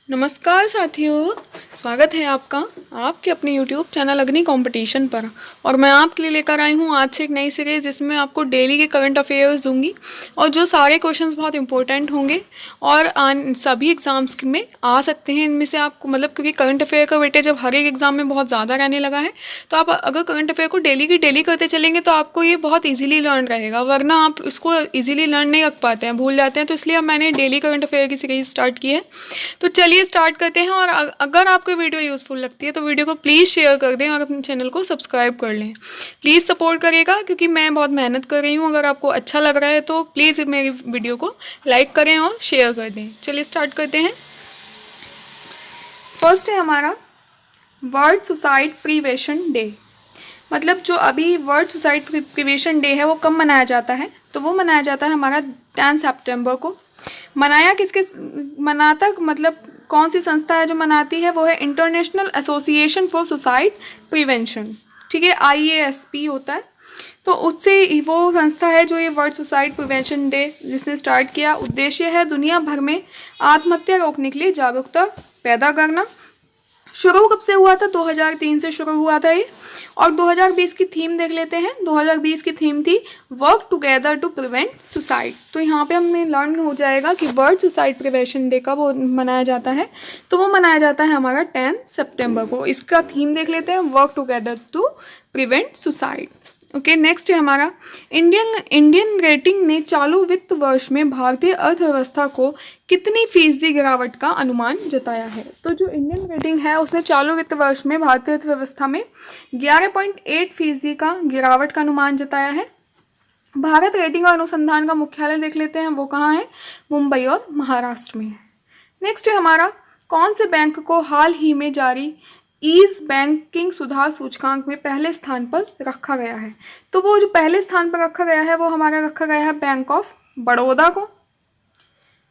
नमस्कार साथियों, स्वागत है आपका आपके अपने YouTube चैनल अग्नि कंपटीशन पर। और मैं आपके लिए लेकर आई हूँ आज से एक नई सीरीज़ जिसमें आपको डेली के करंट अफेयर्स दूंगी और जो सारे क्वेश्चंस बहुत इंपॉर्टेंट होंगे और सभी एग्ज़ाम्स में आ सकते हैं। इनमें से आपको क्योंकि करंट अफेयर का वेटेज जब हर एक एग्ज़ाम में बहुत ज़्यादा रहने लगा है, तो आप अगर करंट अफेयर को डेली की डेली करते चलेंगे तो आपको ये बहुत ईजिली लर्न रहेगा, वरना आप इसको ईजिली लर्न नहीं रख पाते हैं, भूल जाते हैं। तो इसलिए अब मैंने डेली करंट अफेयर की सीरीज़ स्टार्ट की है। तो चलिए स्टार्ट करते हैं। और अगर आपको वीडियो यूज़फुल लगती है तो वीडियो को प्लीज़ शेयर कर दें और अपने चैनल को सब्सक्राइब कर लें। प्लीज़ सपोर्ट करेगा क्योंकि मैं बहुत मेहनत कर रही हूँ। अगर आपको अच्छा लग रहा है तो प्लीज़ मेरी वीडियो को लाइक करें और शेयर कर दें। चलिए स्टार्ट करते हैं। फर्स्ट है हमारा वर्ल्ड सुसाइड प्रिवेंशन डे। मतलब जो अभी वर्ल्ड सुसाइड प्रिवेंशन डे है वो कब मनाया जाता है? तो वो मनाया जाता है हमारा 10 सितंबर को। मनाया किसके मनाता कौन सी संस्था है जो मनाती है? वो है international association for suicide prevention. ठीक है, IASP होता है। तो उससे वो संस्था है जो ये वर्ल्ड सुसाइड प्रिवेंशन डे जिसने स्टार्ट किया। उद्देश्य है दुनिया भर में आत्महत्या रोकने के लिए जागरूकता पैदा करना। शुरू कब से हुआ था? 2003 से शुरू हुआ था ये। और 2020 की थीम देख लेते हैं। 2020 की थीम थी work together to prevent suicide. तो यहाँ पे हमें लर्न हो जाएगा कि वर्ल्ड सुसाइड प्रिवेंशन डे कब मनाया जाता है। तो वो मनाया जाता है हमारा 10 सितंबर को। इसका थीम देख लेते हैं, work together to prevent suicide. Okay, next है हमारा इंडियन रेटिंग ने चालू वित्त वर्ष में भारतीय अर्थव्यवस्था को कितनी फीसदी गिरावट का अनुमान जताया है? तो जो इंडियन रेटिंग है उसने चालू वित्त वर्ष में भारतीय अर्थव्यवस्था में 11.8% का गिरावट का अनुमान जताया है। भारत रेटिंग और अनुसंधान का मुख्यालय देख लेते हैं, वो कहाँ है? मुंबई और महाराष्ट्र में है। नेक्स्ट है हमारा कौन से बैंक को हाल ही में जारी ईज बैंकिंग सुधार सूचकांक में पहले स्थान पर रखा गया है? तो वो जो पहले स्थान पर रखा गया है वो हमारा रखा गया है बैंक ऑफ बड़ौदा को।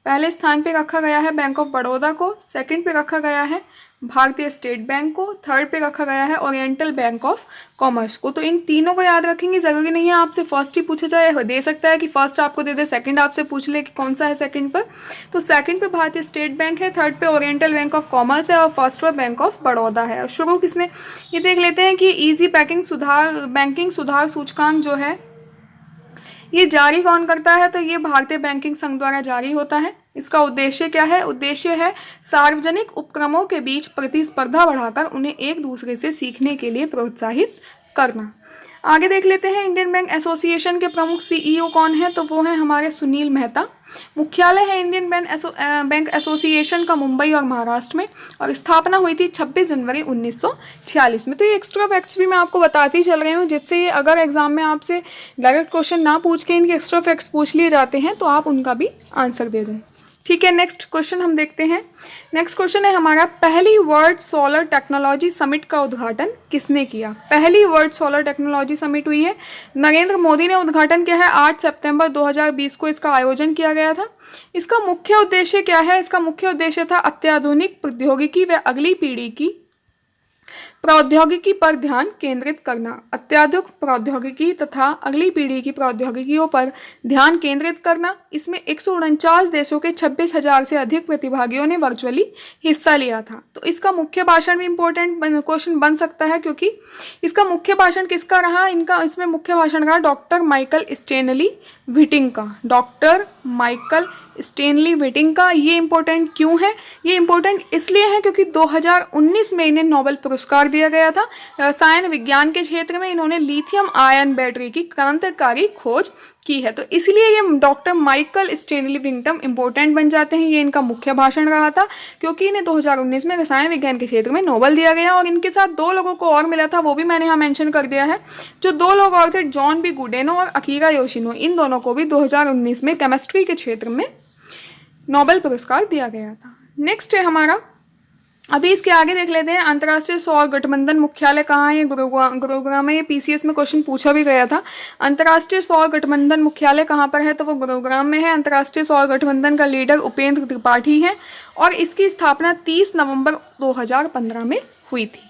पहले स्थान पे रखा गया है बैंक ऑफ बड़ौदा को। सेकंड पे रखा गया है भारतीय स्टेट बैंक को। थर्ड पे रखा गया है ओरिएंटल बैंक ऑफ कॉमर्स को। तो इन तीनों को याद रखेंगे, जरूरी नहीं है आपसे फर्स्ट ही पूछा जाए। दे सकता है कि फर्स्ट आपको दे दे, सेकंड आपसे पूछ ले कि कौन सा है सेकंड पर। तो सेकंड पे भारतीय स्टेट बैंक है, थर्ड पे ओरिएंटल बैंक ऑफ कॉमर्स है और फर्स्ट पर बैंक ऑफ बड़ौदा है। शुरू किसने? ये देख लेते हैं कि ईजी बैंकिंग सुधार सूचकांक जो है ये जारी कौन करता है? तो ये भारतीय बैंकिंग संघ द्वारा जारी होता है। इसका उद्देश्य क्या है? उद्देश्य है सार्वजनिक उपक्रमों के बीच प्रतिस्पर्धा बढ़ाकर उन्हें एक दूसरे से सीखने के लिए प्रोत्साहित करना। आगे देख लेते हैं इंडियन बैंक एसोसिएशन के प्रमुख CEO कौन है? तो वो है हमारे सुनील मेहता। मुख्यालय है इंडियन बैंक एसोसिएशन का मुंबई और महाराष्ट्र में, और स्थापना हुई थी 26 जनवरी 1946 में। तो ये एक्स्ट्रा फैक्ट्स भी मैं आपको बताती चल रही हूँ, जिससे अगर एग्जाम में आपसे डायरेक्ट क्वेश्चन ना पूछ के इनके एक्स्ट्रा फैक्ट्स पूछ लिए जाते हैं तो आप उनका भी आंसर दे दें। ठीक है, नेक्स्ट क्वेश्चन हम देखते हैं। नेक्स्ट क्वेश्चन है हमारा पहली वर्ल्ड सोलर टेक्नोलॉजी समिट का उद्घाटन किसने किया? पहली वर्ल्ड सोलर टेक्नोलॉजी समिट हुई है, नरेंद्र मोदी ने उद्घाटन किया है। 8 सितंबर 2020 को इसका आयोजन किया गया था। इसका मुख्य उद्देश्य क्या है? इसका मुख्य उद्देश्य था अत्याधुनिक प्रौद्योगिकी व अगली पीढ़ी की प्रौद्योगिकी पर ध्यान केंद्रित करना। अत्याधुनिक प्रौद्योगिकी तथा अगली पीढ़ी की प्रौद्योगिकियों पर ध्यान केंद्रित करना। इसमें 149 देशों के 26,000 से अधिक प्रतिभागियों ने वर्चुअली हिस्सा लिया था। तो इसका मुख्य भाषण भी इंपॉर्टेंट क्वेश्चन बन सकता है, क्योंकि इसका मुख्य भाषण किसका रहा? इसमें मुख्य भाषण रहा डॉक्टर माइकल स्टेनली व्हिटिंग का। डॉक्टर माइकल स्टेनली व्हिटिंग का। ये इंपॉर्टेंट क्यों है? ये इंपॉर्टेंट इसलिए है क्योंकि 2019 में इन्हें नोबेल पुरस्कार दिया गया था रसायन विज्ञान के क्षेत्र में। इन्होंने लिथियम आयन बैटरी की क्रांतिकारी खोज की है, तो इसलिए ये डॉक्टर माइकल स्टेनली व्हिटिंग इंपॉर्टेंट बन जाते हैं। ये इनका मुख्य भाषण रहा था क्योंकि इन्हें 2019 में रसायन विज्ञान के क्षेत्र में नोबेल दिया गया। और इनके साथ 2 लोगों को और मिला था, वो भी मैंने यहाँ मेंशन कर दिया है। जो 2 लोग और थे, जॉन बी गुडेनो और अकीरा योशिनो, इन दोनों को भी 2019 में केमिस्ट्री के क्षेत्र में नोबेल पुरस्कार दिया गया था। नेक्स्ट है हमारा, अभी इसके आगे देख लेते हैं अंतर्राष्ट्रीय सौर गठबंधन मुख्यालय कहाँ है? गुरुग्राम में। ये PCS में क्वेश्चन पूछा भी गया था। अंतर्राष्ट्रीय सौर गठबंधन मुख्यालय कहाँ पर है? तो वो गुरुग्राम में है। अंतर्राष्ट्रीय सौर गठबंधन का लीडर उपेंद्र त्रिपाठी है और इसकी स्थापना 30 नवंबर 2015 में हुई थी।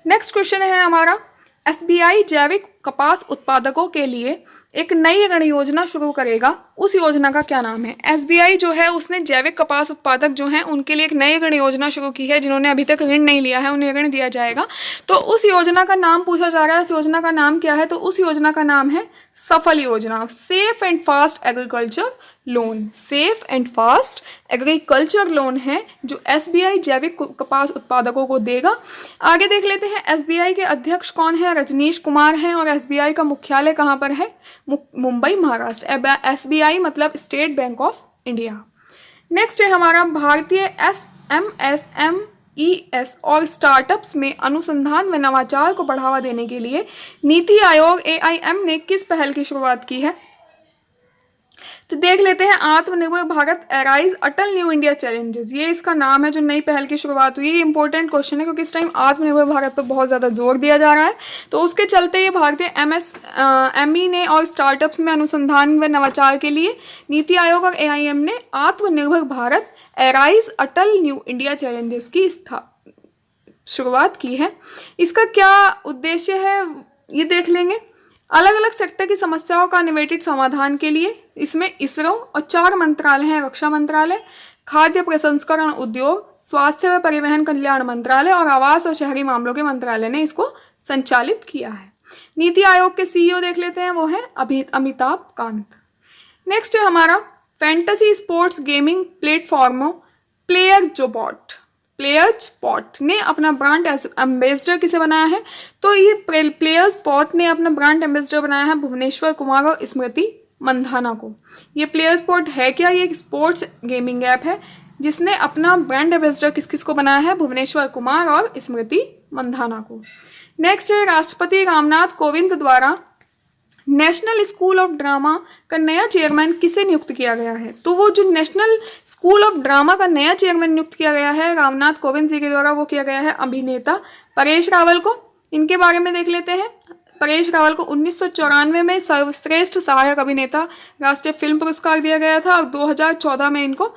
नेक्स्ट क्वेश्चन है हमारा SBI जैविक कपास उत्पादकों के लिए एक नई ऋण योजना शुरू करेगा, उस योजना का क्या नाम है? एसबीआई जो है उसने जैविक कपास उत्पादक जो हैं उनके लिए एक नई ऋण योजना शुरू की है। जिन्होंने अभी तक ऋण नहीं लिया है उन्हें ऋण दिया जाएगा। तो उस योजना का नाम पूछा जा रहा है, उस योजना का नाम क्या है? तो उस योजना का नाम है सफल योजना, safe and fast agriculture loan. Safe and fast agriculture loan है जो एसबीआई जैविक कपास उत्पादकों को देगा। आगे देख लेते हैं एसबीआई के अध्यक्ष कौन है? रजनीश कुमार हैं। और एसबीआई का मुख्यालय कहाँ पर है? मुंबई, महाराष्ट्र। एसबीआई मतलब state bank of India. Next है हमारा भारतीय एमएसएमईएस और स्टार्टअप्स में अनुसंधान व नवाचार को बढ़ावा देने के लिए नीति आयोग एआईएम ने किस पहल की शुरुआत की है? तो देख लेते हैं आत्मनिर्भर भारत एराइज अटल न्यू इंडिया चैलेंजेस, ये इसका नाम है जो नई पहल की शुरुआत हुई है। ये इंपॉर्टेंट क्वेश्चन है क्योंकि इस टाइम आत्मनिर्भर भारत पर बहुत ज़्यादा जोर दिया जा रहा है। तो उसके चलते ये भारतीय एमएसएमई ने और स्टार्टअप्स में अनुसंधान व नवाचार के लिए नीति आयोग और एआईएम ने आत्मनिर्भर भारत एराइज अटल न्यू इंडिया चैलेंजेस की शुरुआत की है। इसका क्या उद्देश्य है ये देख लेंगे। अलग अलग सेक्टर की समस्याओं का इनोवेटिव समाधान के लिए इसमें इसरो और 4 मंत्रालय हैं, रक्षा मंत्रालय, खाद्य प्रसंस्करण उद्योग, स्वास्थ्य व परिवहन कल्याण मंत्रालय और आवास और शहरी मामलों के मंत्रालय ने इसको संचालित किया है। नीति आयोग के सीईओ देख लेते हैं, वो है अमिताभ कांत। नेक्स्ट है हमारा फैंटेसी स्पोर्ट्स गेमिंग प्लेटफॉर्मों प्लेयर्सपॉट ने अपना ब्रांड एम्बेसडर किसे बनाया है? तो ये प्लेयर्सपॉट ने अपना ब्रांड एम्बेसडर बनाया है भुवनेश्वर कुमार और स्मृति मंधाना को। ये प्लेयर्सपॉट है क्या? ये एक स्पोर्ट्स गेमिंग ऐप है जिसने अपना ब्रांड एम्बेसडर किस किस को बनाया है? भुवनेश्वर कुमार और स्मृति मंधाना को। नेक्स्ट है राष्ट्रपति रामनाथ कोविंद द्वारा नेशनल स्कूल ऑफ ड्रामा का नया चेयरमैन किसे नियुक्त किया गया है? तो वो जो नेशनल स्कूल ऑफ ड्रामा का नया चेयरमैन नियुक्त किया गया है रामनाथ कोविंद जी के द्वारा, वो किया गया है अभिनेता परेश रावल को। इनके बारे में देख लेते हैं। परेश रावल को 1994 में सर्वश्रेष्ठ सहायक अभिनेता राष्ट्रीय फिल्म पुरस्कार दिया गया था और 2014 में इनको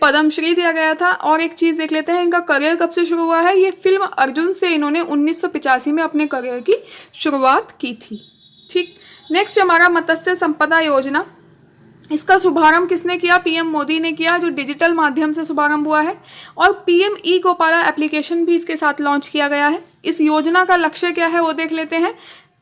पद्मश्री दिया गया था। और एक चीज़ देख लेते हैं, इनका करियर कब से शुरू हुआ है? ये फिल्म अर्जुन से इन्होंने 1985 में अपने करियर की शुरुआत की थी। ठीक। नेक्स्ट हमारा मत्स्य संपदा योजना, इसका शुभारंभ किसने किया? पीएम मोदी ने किया, जो डिजिटल माध्यम से शुभारंभ हुआ है। और पीएम ई गोपाला एप्लीकेशन भी इसके साथ लॉन्च किया गया है। इस योजना का लक्ष्य क्या है वो देख लेते हैं।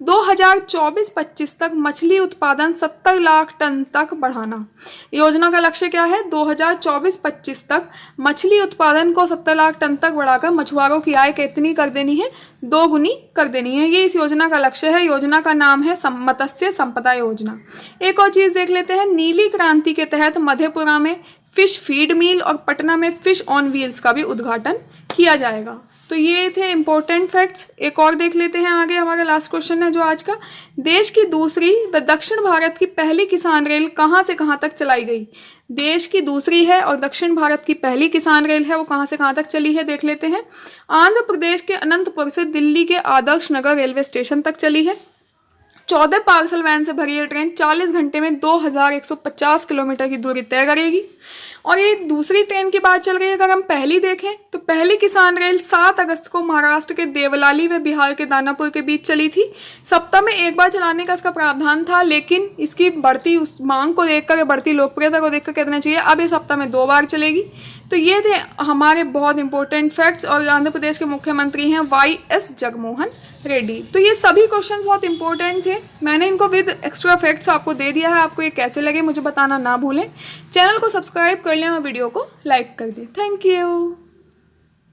2024-25 तक मछली उत्पादन 70 लाख टन तक बढ़ाना। योजना का लक्ष्य क्या है? 2024-25 तक मछली उत्पादन को 70 लाख टन तक बढ़ाकर मछुआरों की आय कितनी कर देनी है? 2 गुनी कर देनी है। ये इस योजना का लक्ष्य है। योजना का नाम है मत्स्य संपदा योजना। एक और चीज़ देख लेते हैं, नीली क्रांति के तहत मधेपुरा में फिश फीड मिल और पटना में फिश ऑन व्हील्स का भी उद्घाटन किया जाएगा। तो ये थे इंपॉर्टेंट फैक्ट्स। एक और देख लेते हैं आगे, हमारा लास्ट क्वेश्चन है जो आज का। देश की दूसरी व दक्षिण भारत की पहली किसान रेल कहाँ से कहाँ तक चलाई गई? देश की दूसरी है और दक्षिण भारत की पहली किसान रेल है, वो कहाँ से कहाँ तक चली है देख लेते हैं। आंध्र प्रदेश के अनंतपुर से दिल्ली के आदर्श नगर रेलवे स्टेशन तक चली है। 14 पार्सल वैन से भरी ये ट्रेन 40 घंटे में 2150 किलोमीटर की दूरी तय करेगी। और ये दूसरी ट्रेन की बात चल रही है। अगर हम पहली देखें तो पहली किसान रेल 7 अगस्त को महाराष्ट्र के देवलाली व बिहार के दानापुर के बीच चली थी। सप्ताह में एक बार चलाने का इसका प्रावधान था, लेकिन इसकी बढ़ती उस मांग को देखकर, बढ़ती लोकप्रियता को देखकर कहना चाहिए अब ये सप्ताह में 2 बार चलेगी। तो ये थे हमारे बहुत इंपॉर्टेंट फैक्ट्स। और आंध्र प्रदेश के मुख्यमंत्री हैं वाई.एस. जगनमोहन रेड्डी। तो ये सभी क्वेश्चन बहुत इंपॉर्टेंट थे। मैंने इनको विद एक्स्ट्रा फैक्ट्स आपको दे दिया है। आपको ये कैसे लगे मुझे बताना ना भूलें। चैनल को सब्सक्राइब कर लें और वीडियो को लाइक कर दें। Thank you.